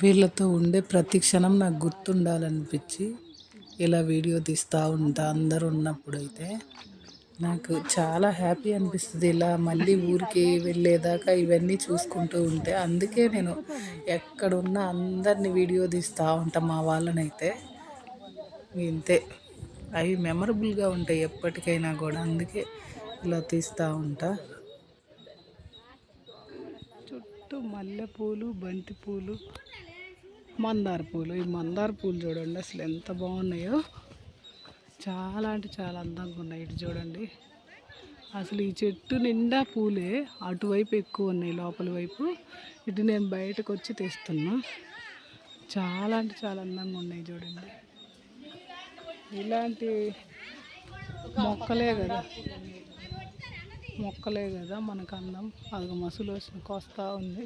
వీళ్ళతో ఉండే ప్రతి క్షణం నాకు గుర్తుండాలనిపించి ఇలా వీడియో తీస్తూ ఉంటా. అందరూ ఉన్నప్పుడు అయితే నాకు చాలా హ్యాపీ అనిపిస్తుంది. ఇలా మళ్ళీ ఊరికి వెళ్ళేదాకా ఇవన్నీ చూసుకుంటూ ఉంటే అందుకే నేను ఎక్కడున్నా అందరినీ వీడియో తీస్తూ ఉంటా. మా వాళ్ళనైతే ఇంతే, అవి మెమరబుల్గా ఉంటాయి ఎప్పటికైనా కూడా. అందుకే ఇలా తీస్తూ ఉంటా. చుట్టూ మల్లెపూలు, బంతిపూలు, మందార పూలు. ఈ మందార పూలు చూడండి అసలు ఎంత బాగున్నాయో. చాలా అంటే చాలా అందంగా ఉన్నాయి. ఇటు చూడండి అసలు ఈ చెట్టు నిండా పూలే. అటువైపు ఎక్కువ ఉన్నాయి, లోపల వైపు. ఇటు నేను బయటకు వచ్చి తెస్తున్నా. చాలా అంటే చాలా అందంగా ఉన్నాయి చూడండి. ఇలాంటి మొక్కలే కదా మనకు అందం. అది మసులు వస్తూ ఉంది.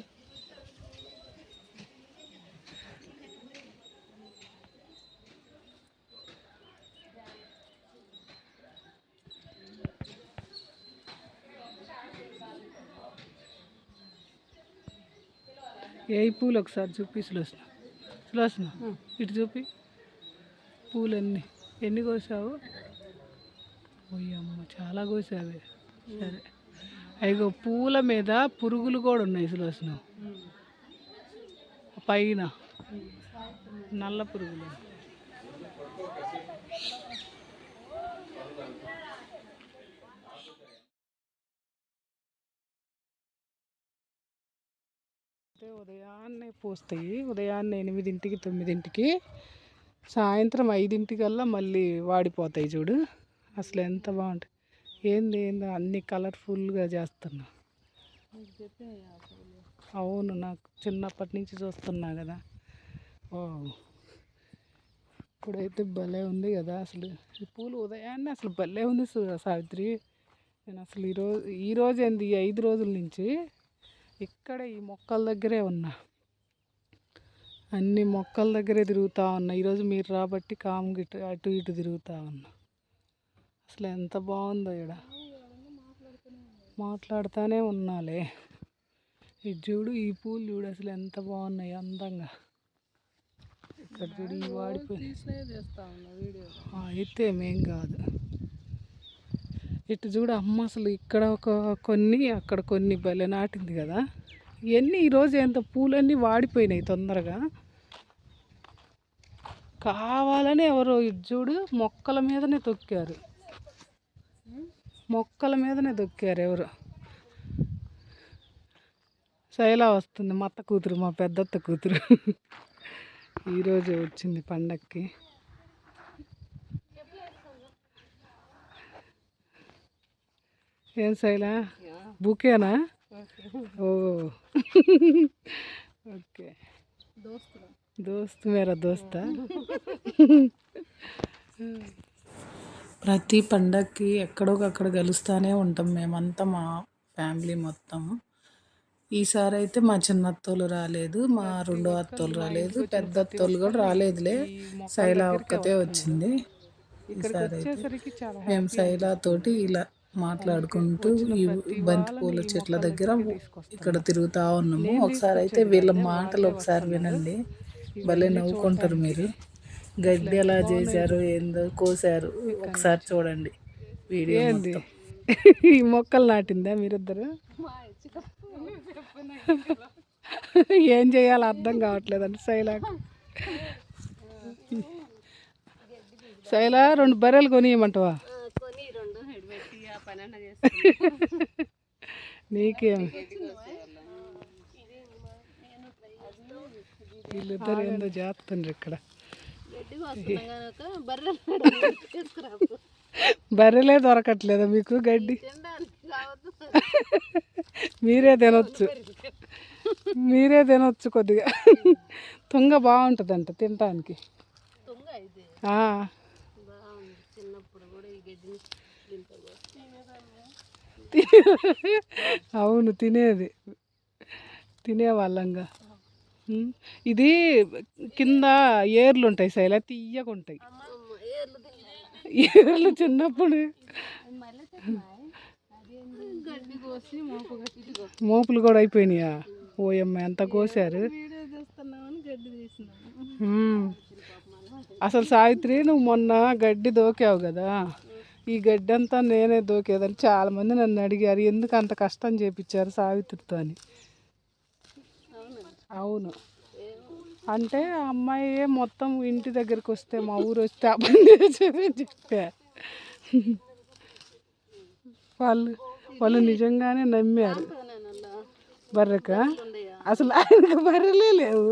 ఏ పూలు ఒకసారి చూపి సులోచన, ఇటు చూపి. పూలు ఎన్ని కోసావు? అమ్మ చాలా కోసావే. సరే, అయ్యో పూల మీద పురుగులు కూడా ఉన్నాయి సులోచన. పైన నల్ల పురుగులు. ఉదయాన్నే పూస్తాయి. ఉదయాన్నే 8, 9, సాయంత్రం 5 మళ్ళీ వాడిపోతాయి చూడు. అసలు ఎంత బాగుంటాయి. ఏంది అన్ని కలర్ఫుల్గా చేస్తున్నా. అవును, నాకు చిన్నప్పటి నుంచి చూస్తున్నా కదా. ఓ, ఇప్పుడైతే భలే ఉంది కదా అసలు. ఈ పూలు ఉదయాన్నే అసలు భలే ఉంది సావిత్రి. నేను అసలు ఈరోజు ఏంది 5 రోజుల నుంచి ఇక్కడ ఈ మొక్కల దగ్గరే ఉన్నా. అన్ని మొక్కల దగ్గరే తిరుగుతూ ఉన్నా. ఈరోజు మీరు రాబట్టి కామ్గా అటు ఇటు తిరుగుతూ ఉన్నా. అసలు ఎంత బాగుందో ఇక్కడ. మాట్లాడుతూనే ఉన్నాలే. ఇది చూడు, ఈ పూలు చూడు అసలు ఎంత బాగున్నాయి అందంగా. ఇక్కడ చూడు, ఈ వాడిపోయి అయితే మేం కాదు. ఇటు చూడు అమ్మ, అసలు ఇక్కడ కొన్ని అక్కడ కొన్ని భలే నాటింది కదా. ఇవన్నీ ఈరోజు ఎంత పూలన్నీ వాడిపోయినాయి తొందరగా. కావాలని ఎవరో ఇటు చూడు మొక్కల మీదనే తొక్కారు. ఎవరు. శైలా వస్తుంది, మా అత్త కూతురు, మా పెద్దత్త కూతురు. ఈరోజు వచ్చింది పండక్కి. ఏం శైలా, బుకేనా? ఓ ఓకే, దోస్త్ మేరా దోస్తా. ప్రతి పండక్కి ఎక్కడొకక్కడ కలుస్తూనే ఉంటాం మేమంతా, మా ఫ్యామిలీ మొత్తం. ఈసారి అయితే మా చిన్న అత్తోళ్ళు రాలేదు, మా రెండో అత్తోళ్ళు రాలేదు, పెద్ద అత్తోళ్ళు కూడా రాలేదులే. శైలా ఒక్కతే వచ్చింది. ఈసారి అయితే మేము శైలాతోటి ఇలా మాట్లాడుకుంటూ ఈ బంతిపూల చెట్ల దగ్గర ఇక్కడ తిరుగుతూ ఉన్నాము. ఒకసారి అయితే వీళ్ళ మాటలు ఒకసారి వినండి, భలే నవ్వుకుంటారు మీరు. గడ్డి ఎలా చేశారు, ఏందో కోసారు, ఒకసారి చూడండి వీడియో మొత్తం. ఈ మొక్కలు నాటిందా మీరిద్దరు? ఏం చేయాలో అర్థం కావట్లేదండి శైలాకు. శైలా 2 బర్రెలు కొనియమంటావా? నీకేం, వీళ్ళిద్దరు ఏందో చేస్తుండ్రు ఇక్కడ. బర్రెలే దొరకట్లేదా మీకు గడ్డి? మీరే తినొచ్చు కొద్దిగా. తుంగ బాగుంటుందంట తినటానికి. అవును, తినేవాళ్ళంగా. ఇది కింద ఏర్లు ఉంటాయి శైలా, తీయగా ఉంటాయి ఏర్లు. చిన్నప్పుడు మోపులు కూడా అయిపోయినాయా? ఓయమ్మ ఎంత కోసారు. అసలు సావిత్రి నువ్వు మొన్న గడ్డి దోకావు కదా, ఈ గడ్డి అంతా నేనే దోకేదని చాలామంది నన్ను అడిగారు, ఎందుకు అంత కష్టం చేపించారు సావిత్రితో అని. అవును, అంటే ఆ అమ్మాయి మొత్తం ఇంటి దగ్గరికి వస్తే మా ఊరు వస్తే ఆ పని చేసేదని చెప్పా. వాళ్ళు నిజంగానే నమ్మారు. బర్రెక అసలు ఆయనకు బర్రెలే లేవు.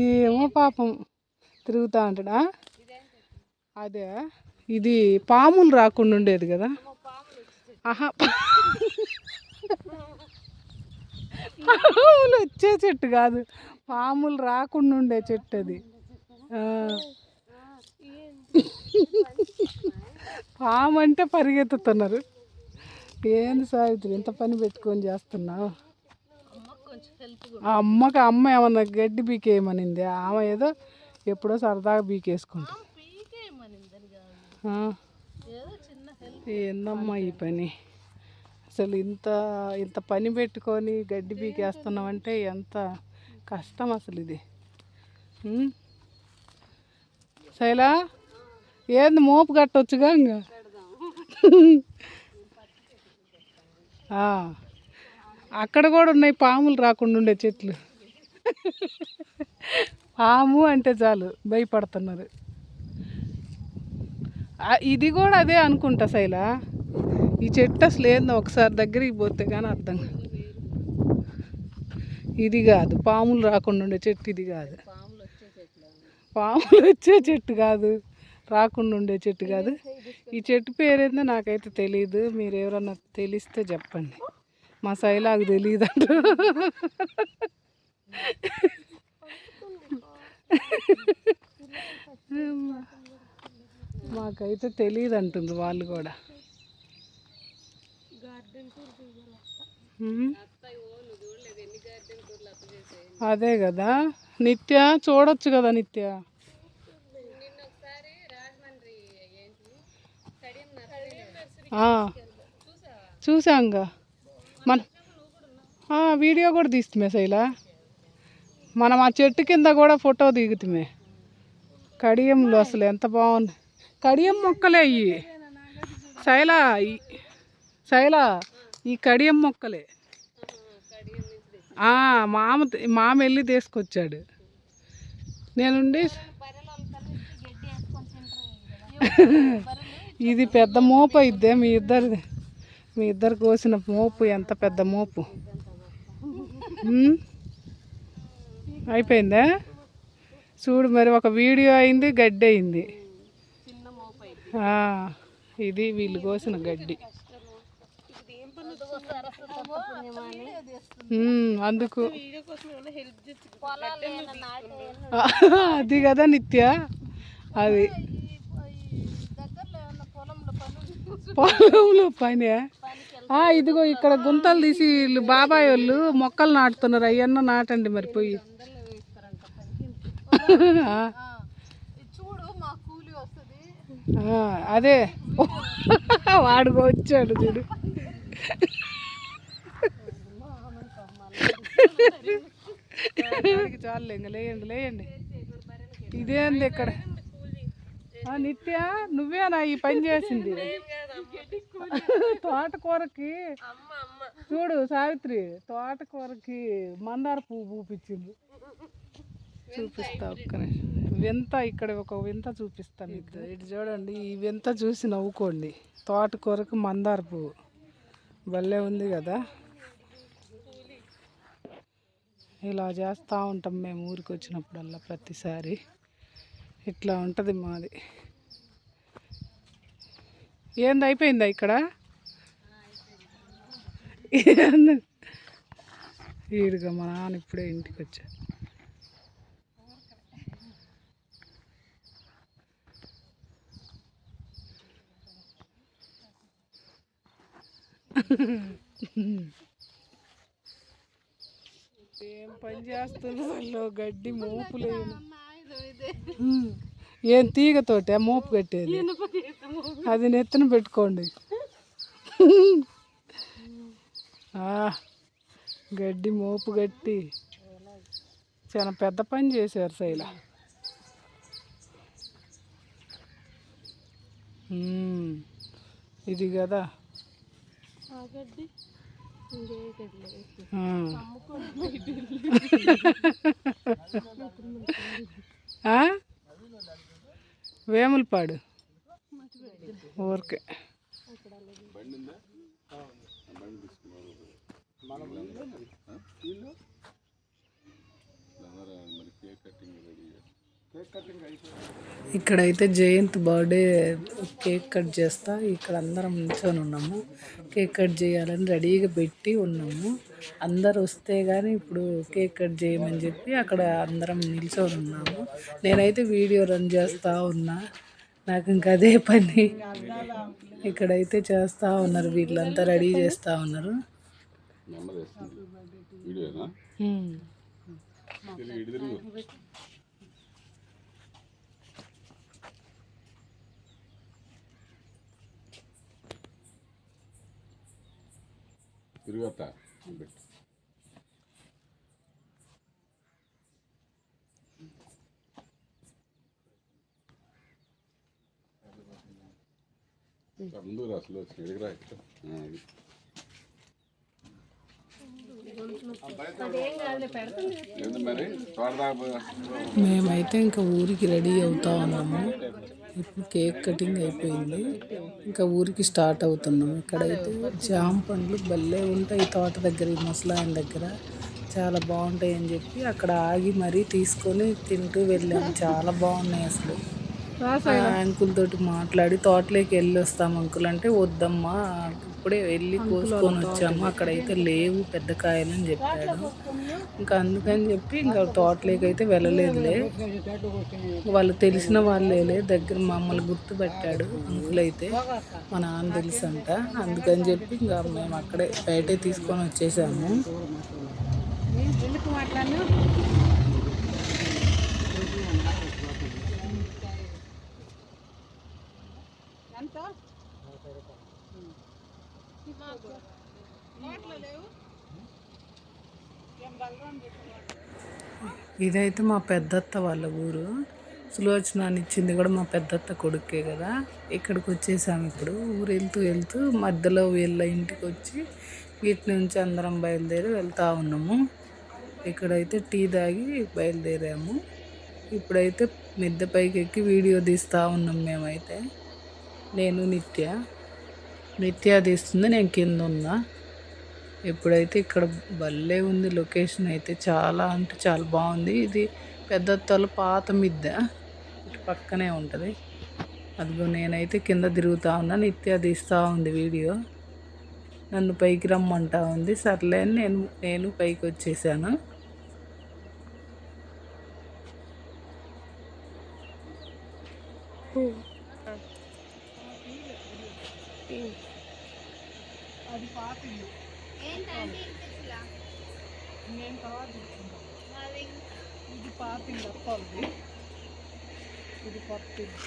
ఏమో పాపం తిరుగుతూ ఉంటాడా. అదే ఇది పాములు రాకుండా ఉండేది కదా. ఆహా, పాములు వచ్చే చెట్టు కాదు, పాములు రాకుండా ఉండే చెట్టు అది. పాము అంటే పరిగెత్తుతున్నారు. ఏంది సావిత్రి ఇంత పని పెట్టుకొని చేస్తున్నావు. ఆ అమ్మ ఏమన్నా గడ్డి బీకేయమనింది, ఆమె ఏదో ఎప్పుడో సరదాగా బీకేసుకుంటా. ఏందమ్మా ఈ పని, అసలు ఇంత పని పెట్టుకొని గడ్డి బీకేస్తున్నామంటే ఎంత కష్టం అసలు ఇది. శైలా ఏంది మోపు కట్టొచ్చుగా. ఇంకా అక్కడ కూడా ఉన్నాయి పాములు రాకుండా ఉండే చెట్లు. పాము అంటే చాలు భయపడుతున్నారు. ఇది కూడా అదే అనుకుంటా శైలా, ఈ చెట్టు అసలు ఏందో ఒకసారి దగ్గరికి పోతే కానీ అర్థం. ఇది కాదు పాములు రాకుండా ఉండే చెట్టు, ఇది కాదు పాములు వచ్చే చెట్టు కాదు, రాకుండా ఉండే చెట్టు కాదు. ఈ చెట్టు పేరేందో నాకైతే తెలియదు, మీరు ఎవరన్నా తెలిస్తే చెప్పండి. మా శైలాకు తెలియదు అంట. మాకైతే తెలియదు అంటుంది వాళ్ళు కూడా. అదే కదా నిత్య, చూడొచ్చు కదా నిత్య. చూసాంగా వీడియో కూడా తీస్తుమే శైలా. మనం ఆ చెట్టు కింద కూడా ఫోటో దిగుతుమే. కడియంలో అసలు ఎంత బాగుంది. కడియం మొక్కలే అయ్యి శైలా ఈ కడియం మొక్కలే. మామ వెళ్ళి తీసుకొచ్చాడు. నేనుండి ఇది పెద్ద మోపు అయిద్దే మీ ఇద్దరు కోసిన మోపు. ఎంత పెద్ద మోపు. అయిపోయిందా చూడు మరి, ఒక వీడియో అయింది, గడ్డి అయింది. ఇది వీళ్ళు కోసిన గడ్డి. అందుకు అది కదా నిత్య, అది పొలంలో పని. ఇదిగో ఇక్కడ గుంతలు తీసి వీళ్ళు బాబాయ్ వాళ్ళు మొక్కలు నాటుతున్నారు, అవన్నీ నాటండి మరి పోయి. అదే వాడుకో వచ్చాడు చూడు. చాలు ఇంకా లేయండి. ఇదేంది ఇక్కడ నిత్య, నువ్వేనా ఈ పని చేసింది? తోటకూరకి చూడు సావిత్రి, తోటకూరకి మందార పువ్వు పూపించింది. చూపిస్తా ఒక్క వింత, ఇక్కడ ఒక వింత చూపిస్తాను. ఇటు చూడండి, ఈ వింత చూసి నవ్వుకోండి. తోటకూరకు మందార పువ్వు భలే ఉంది కదా. ఇలా చేస్తూ ఉంటాం మేము ఊరికి వచ్చినప్పుడల్లా. ప్రతిసారి ఇట్లా ఉంటుంది మాది. ఏంది అయిపోయిందా ఇక్కడ? ఈడుగా మా నాన్న ఇప్పుడే ఇంటికి వచ్చా. ఏం పని చేస్తున్నా, గడ్డి మోపులేదు. ఏం తీగతోటే మోపు కట్టేది, అది నెత్తిన పెట్టుకోండి. గడ్డి మోపు గట్టి చాలా పెద్ద పని చేశారు శైల. ఇది కదా వేములపాడు ఊరికే. ఇక్కడైతే జయంత్ బర్త్డే కేక్ కట్ చేస్తా ఇక్కడ అందరం నిల్చొని ఉన్నాము. కేక్ కట్ చేయాలని రెడీగా పెట్టి ఉన్నాము. అందరు వస్తే కానీ ఇప్పుడు కేక్ కట్ చేయమని చెప్పి అక్కడ అందరం నిల్చొని ఉన్నాము. నేనైతే వీడియో రన్ చేస్తూ ఉన్నా, నాకు ఇంకా అదే పని. ఇక్కడైతే చేస్తూ ఉన్నారు, వీళ్ళంతా రెడీ చేస్తూ ఉన్నారు. తిరుగుతా ముందు అసలు ఎదుగురా మేమైతే ఇంకా ఊరికి రెడీ అవుతా ఉన్నాము. ఇప్పుడు కేక్ కటింగ్ అయిపోయింది, ఇంకా ఊరికి స్టార్ట్ అవుతున్నాము. ఇక్కడైతే జామ పండ్లు భలే ఉంటాయి తోట దగ్గర, ఈ ముసలాయన దగ్గర చాలా బాగుంటాయి అని చెప్పి అక్కడ ఆగి మరీ తీసుకొని తింటూ వెళ్ళాము. చాలా బాగున్నాయి అసలు. అంకుల్ తోటి మాట్లాడి తోటలోకి వెళ్ళి వస్తాం అంకుల్ అంటే, వద్దమ్మా ఇప్పుడే వెళ్ళి కోసుకొని వచ్చాము, అక్కడైతే లేవు పెద్ద కాయలు అని చెప్పాడు. ఇంకా అందుకని చెప్పి ఇంకా తోటలోకి అయితే వెళ్ళలేదులే. వాళ్ళు తెలిసిన వాళ్ళేలే, దగ్గర మమ్మల్ని గుర్తుపెట్టాడు అంకుల్ అయితే, మా నాన్న తెలుసు అంట. అందుకని చెప్పి ఇంకా మేము అక్కడే బయటే తీసుకొని వచ్చేసాము. ఇదైతే మా పెద్దత్త వాళ్ళ ఊరు. సులోచనాన్ని ఇచ్చింది కూడా మా పెద్దత్త కొడుకే కదా. ఇక్కడికి వచ్చేసాము ఇప్పుడు. ఊరు వెళ్తూ వెళ్తూ మధ్యలో వీళ్ళ ఇంటికి వచ్చి వీటి నుంచి అందరం బయలుదేరి వెళ్తూ ఉన్నాము. ఇక్కడైతే టీ తాగి బయలుదేరాము. ఇప్పుడైతే మిద్దె పైకి ఎక్కి వీడియో తీస్తూ ఉన్నాం మేమైతే. నేను నిత్య తీస్తుంది, నేను కింద ఉన్నా. ఇప్పుడైతే ఇక్కడ భలే ఉంది లొకేషన్ అయితే, చాలా అంటే చాలా బాగుంది. ఇది పెద్దత్తోళ్ళ పాత మిద్దె, ఇటు పక్కనే ఉంటుంది. అదిగో నేనైతే కింద తిరుగుతూ ఉన్నా, నిత్య తీస్తూ ఉంది వీడియో. నన్ను పైకి రమ్మంటా ఉంది, సర్లే అని నేను పైకి వచ్చేసాను. అది పాత ఇల్లు, నేను తర్వాత ఇది పాత ఇల్లు అప్పది, ఇది కొత్త ఇల్లు.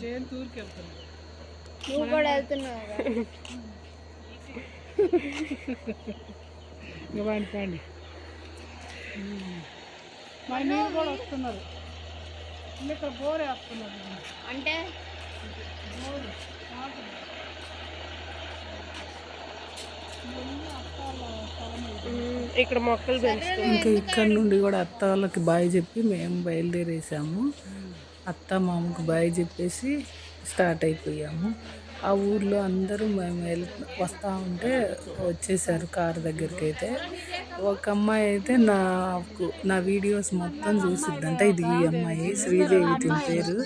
జయంతూరుకి వెళ్తున్నా, నువ్వు కూడా వెళ్తున్నావు. పండి మా మీరు కూడా వస్తున్నారు, ఇక్కడ బోరే వస్తున్నారు అంటే బోరు. ఇక్కడ మొక్కలు పెంచుతాం. ఇంకా ఇక్కడ నుండి కూడా అత్త వాళ్ళకి బాయ్ చెప్పి మేము బయలుదేరేసాము. అత్త మామకు బాయ్ చెప్పేసి స్టార్ట్ అయిపోయాము. ఆ ఊర్లో అందరూ మేము వస్తూ ఉంటే వచ్చేసారు కారు దగ్గరికి. అయితే ఒక అమ్మాయి అయితే నా వీడియోస్ మొత్తం చూసిద్దంట. ఇది ఈ అమ్మాయి శ్రీదేవి, తిని పేరు.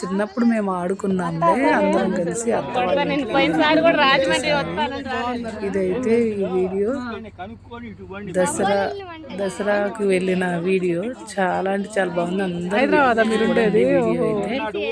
చిన్నప్పుడు మేము ఆడుకున్నాంలే అందరం కలిసి అత్త వాళ్ళ. ఇదైతే ఈ వీడియో దసరాకు వెళ్ళిన వీడియో. చాలా అంటే చాలా బాగుంది. అందరూ వీడియో అయితే